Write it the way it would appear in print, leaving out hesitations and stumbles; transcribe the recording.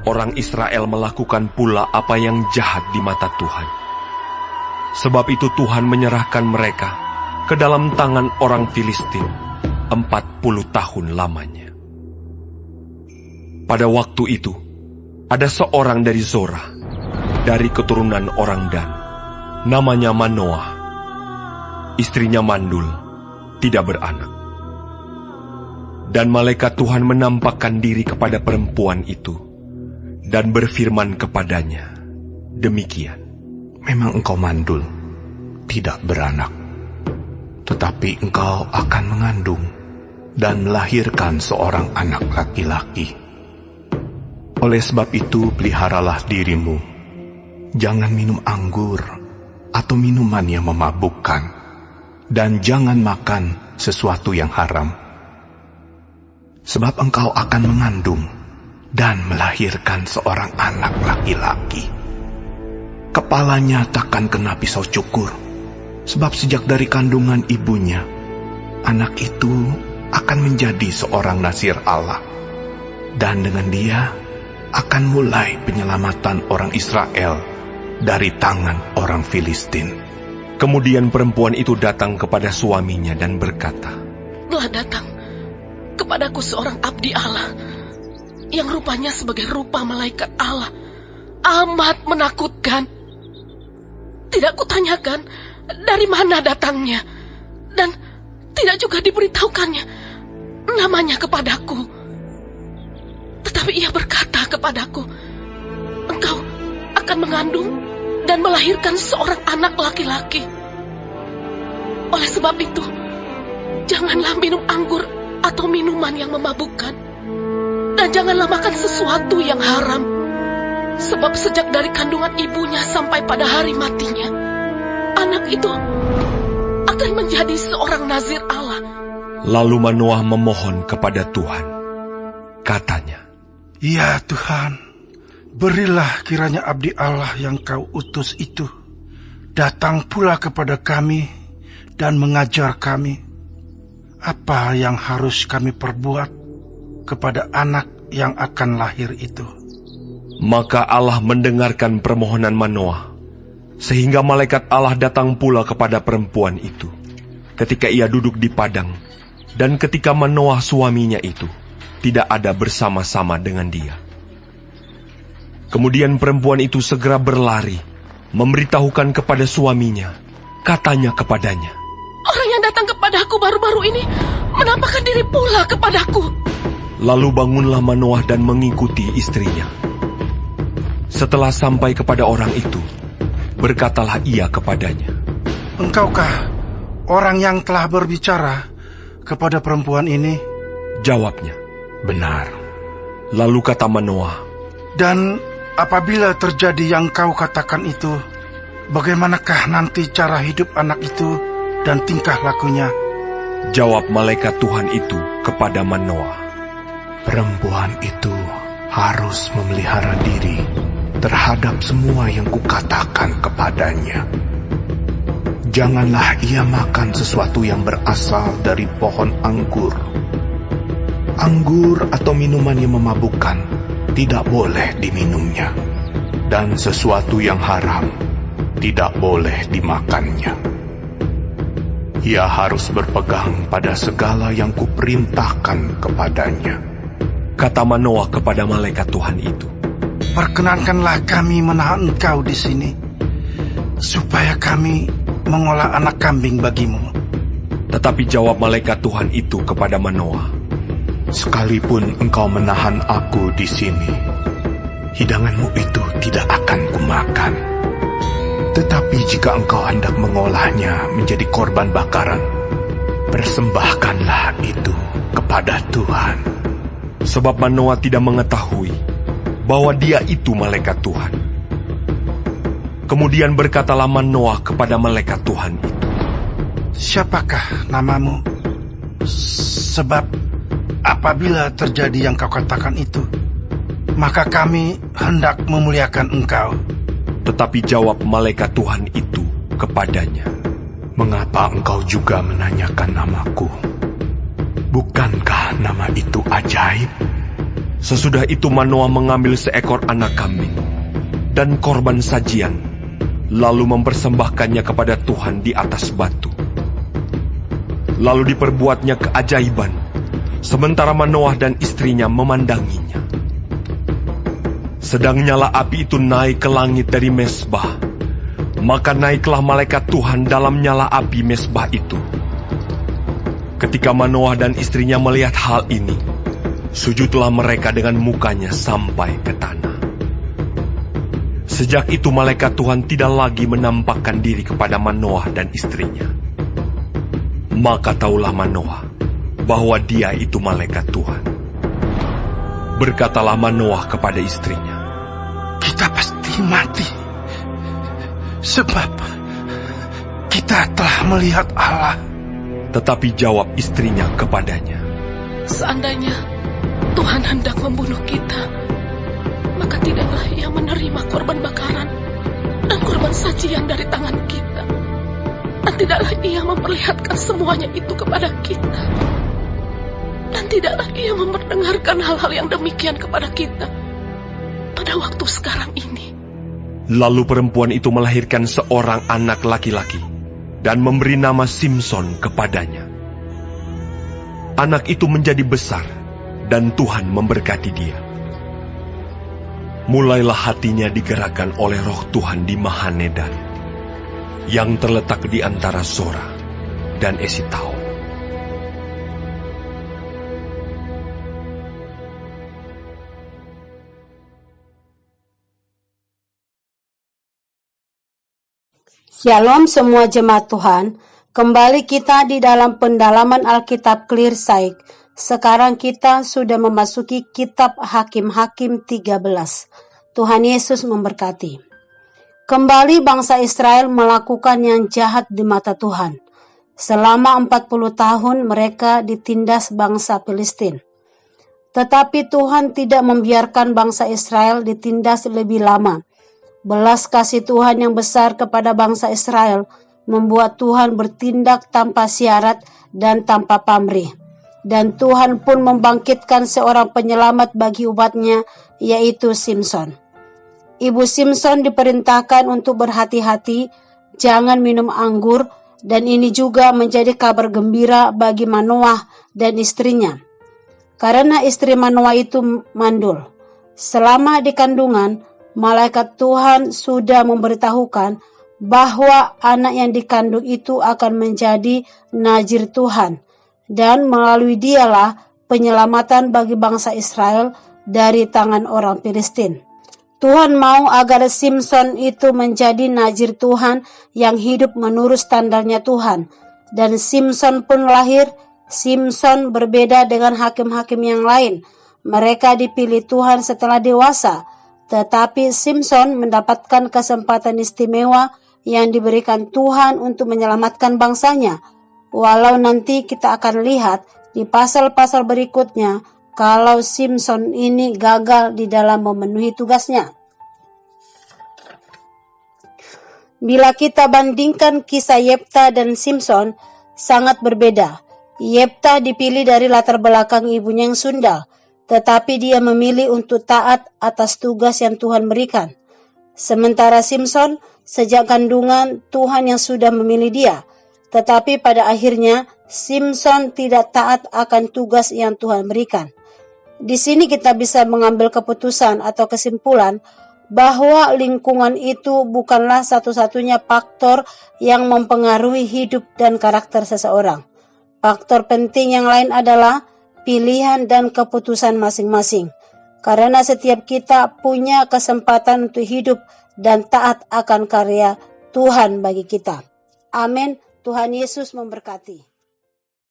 orang Israel melakukan pula apa yang jahat di mata Tuhan. Sebab itu Tuhan menyerahkan mereka ke dalam tangan orang Filistin 40 tahun lamanya. Pada waktu itu, ada seorang dari Zorah, dari keturunan orang Dan, namanya Manoah. Istrinya mandul, tidak beranak. Dan malaikat Tuhan menampakkan diri kepada perempuan itu, dan berfirman kepadanya, demikian. Memang engkau mandul, tidak beranak, tetapi engkau akan mengandung dan melahirkan seorang anak laki-laki. Oleh sebab itu peliharalah dirimu, jangan minum anggur atau minuman yang memabukkan, dan jangan makan sesuatu yang haram. Sebab engkau akan mengandung dan melahirkan seorang anak laki-laki. Kepalanya takkan kena pisau cukur, sebab sejak dari kandungan ibunya, anak itu akan menjadi seorang nazir Allah. Dan dengan dia akan mulai penyelamatan orang Israel dari tangan orang Filistin. Kemudian perempuan itu datang kepada suaminya dan berkata, telah datang kepadaku seorang abdi Allah, yang rupanya sebagai rupa malaikat Allah, amat menakutkan. Tidak kutanyakan dari mana datangnya, dan tidak juga diberitahukannya namanya kepadaku. Tetapi ia berkata kepadaku, engkau akan mengandung dan melahirkan seorang anak laki-laki. Oleh sebab itu, janganlah minum anggur atau minuman yang memabukkan, dan janganlah makan sesuatu yang haram. Sebab sejak dari kandungan ibunya sampai pada hari matinya, anak itu akan menjadi seorang nazir Allah. Lalu Manoah memohon kepada Tuhan. Katanya, ya Tuhan, berilah kiranya abdi Allah yang kau utus itu datang pula kepada kami dan mengajar kami apa yang harus kami perbuat kepada anak yang akan lahir itu. Maka Allah mendengarkan permohonan Manoah, sehingga malaikat Allah datang pula kepada perempuan itu, ketika ia duduk di padang, dan ketika Manoah suaminya itu tidak ada bersama-sama dengan dia. Kemudian perempuan itu segera berlari, memberitahukan kepada suaminya, katanya kepadanya, orang yang datang kepadaku baru-baru ini menampakkan diri pula kepadaku. Lalu bangunlah Manoah dan mengikuti istrinya. Setelah sampai kepada orang itu, berkatalah ia kepadanya, engkaukah orang yang telah berbicara kepada perempuan ini? Jawabnya, benar. Lalu kata Manoah, dan apabila terjadi yang kau katakan itu, bagaimanakah nanti cara hidup anak itu dan tingkah lakunya? Jawab malaikat Tuhan itu kepada Manoah, perempuan itu harus memelihara diri terhadap semua yang kukatakan kepadanya. Janganlah ia makan sesuatu yang berasal dari pohon anggur. Anggur atau minuman yang memabukkan tidak boleh diminumnya, dan sesuatu yang haram tidak boleh dimakannya. Ia harus berpegang pada segala yang kuperintahkan kepadanya. Kata Manoah kepada malaikat Tuhan itu, perkenankanlah kami menahan engkau di sini, supaya kami mengolah anak kambing bagimu. Tetapi jawab malaikat Tuhan itu kepada Manoah, sekalipun engkau menahan aku di sini, hidanganmu itu tidak akan kumakan. Tetapi jika engkau hendak mengolahnya menjadi korban bakaran, persembahkanlah itu kepada Tuhan. Sebab Manoah tidak mengetahui bahwa dia itu malaikat Tuhan. Kemudian berkatalah Manoah kepada malaikat Tuhan itu, siapakah namamu? Sebab apabila terjadi yang kau katakan itu, maka kami hendak memuliakan engkau. Tetapi jawab malaikat Tuhan itu kepadanya, mengapa engkau juga menanyakan namaku? Bukankah nama itu ajaib? Sesudah itu Manoah mengambil seekor anak kambing dan korban sajian, lalu mempersembahkannya kepada Tuhan di atas batu. Lalu diperbuatnya keajaiban, sementara Manoah dan istrinya memandanginya. Sedang nyala api itu naik ke langit dari mezbah, maka naiklah malaikat Tuhan dalam nyala api mezbah itu. Ketika Manoah dan istrinya melihat hal ini, sujudlah mereka dengan mukanya sampai ke tanah. Sejak itu malaikat Tuhan tidak lagi menampakkan diri kepada Manoah dan istrinya. Maka taulah Manoah bahwa dia itu malaikat Tuhan. Berkatalah Manoah kepada istrinya, "Kita pasti mati, sebab kita telah melihat Allah." Tetapi jawab istrinya kepadanya, Seandainya Tuhan hendak membunuh kita, maka tidaklah Ia menerima korban bakaran dan korban sajian dari tangan kita. Dan tidaklah Ia memperlihatkan semuanya itu kepada kita. Dan tidaklah Ia memperdengarkan hal-hal yang demikian kepada kita pada waktu sekarang ini. Lalu perempuan itu melahirkan seorang anak laki-laki dan memberi nama Simson kepadanya. Anak itu menjadi besar dan Tuhan memberkati dia. Mulailah hatinya digerakkan oleh Roh Tuhan di Mahanedan, yang terletak di antara Sora dan Esitao. Shalom semua jemaat Tuhan, kembali kita di dalam pendalaman Alkitab Clear Sight. Sekarang kita sudah memasuki kitab Hakim-Hakim 13. Tuhan Yesus memberkati. Kembali bangsa Israel melakukan yang jahat di mata Tuhan. Selama 40 tahun mereka ditindas bangsa Filistin. Tetapi Tuhan tidak membiarkan bangsa Israel ditindas lebih lama. Belas kasih Tuhan yang besar kepada bangsa Israel membuat Tuhan bertindak tanpa syarat dan tanpa pamrih. Dan Tuhan pun membangkitkan seorang penyelamat bagi umatnya, yaitu Simson. Ibu Simson diperintahkan untuk berhati-hati, jangan minum anggur, dan ini juga menjadi kabar gembira bagi Manoah dan istrinya. Karena istri Manoah itu mandul. Selama di kandungan, malaikat Tuhan sudah memberitahukan bahwa anak yang dikandung itu akan menjadi Nazir Tuhan, dan melalui dialah penyelamatan bagi bangsa Israel dari tangan orang Filistin. Tuhan mau agar Simson itu menjadi Nazir Tuhan yang hidup menurut standarnya Tuhan, dan Simson pun lahir. Simson berbeda dengan hakim-hakim yang lain. Mereka dipilih Tuhan setelah dewasa, tetapi Simson mendapatkan kesempatan istimewa yang diberikan Tuhan untuk menyelamatkan bangsanya. Walau nanti kita akan lihat di pasal-pasal berikutnya kalau Simson ini gagal di dalam memenuhi tugasnya. Bila kita bandingkan kisah Yefta dan Simson, sangat berbeda. Yefta dipilih dari latar belakang ibunya yang sundal, tetapi dia memilih untuk taat atas tugas yang Tuhan berikan. Sementara Simson, sejak kandungan Tuhan yang sudah memilih dia, tetapi pada akhirnya Simson tidak taat akan tugas yang Tuhan berikan. Di sini kita bisa mengambil keputusan atau kesimpulan bahwa lingkungan itu bukanlah satu-satunya faktor yang mempengaruhi hidup dan karakter seseorang. Faktor penting yang lain adalah pilihan dan keputusan masing-masing. Karena setiap kita punya kesempatan untuk hidup dan taat akan karya Tuhan bagi kita. Amin. Tuhan Yesus memberkati.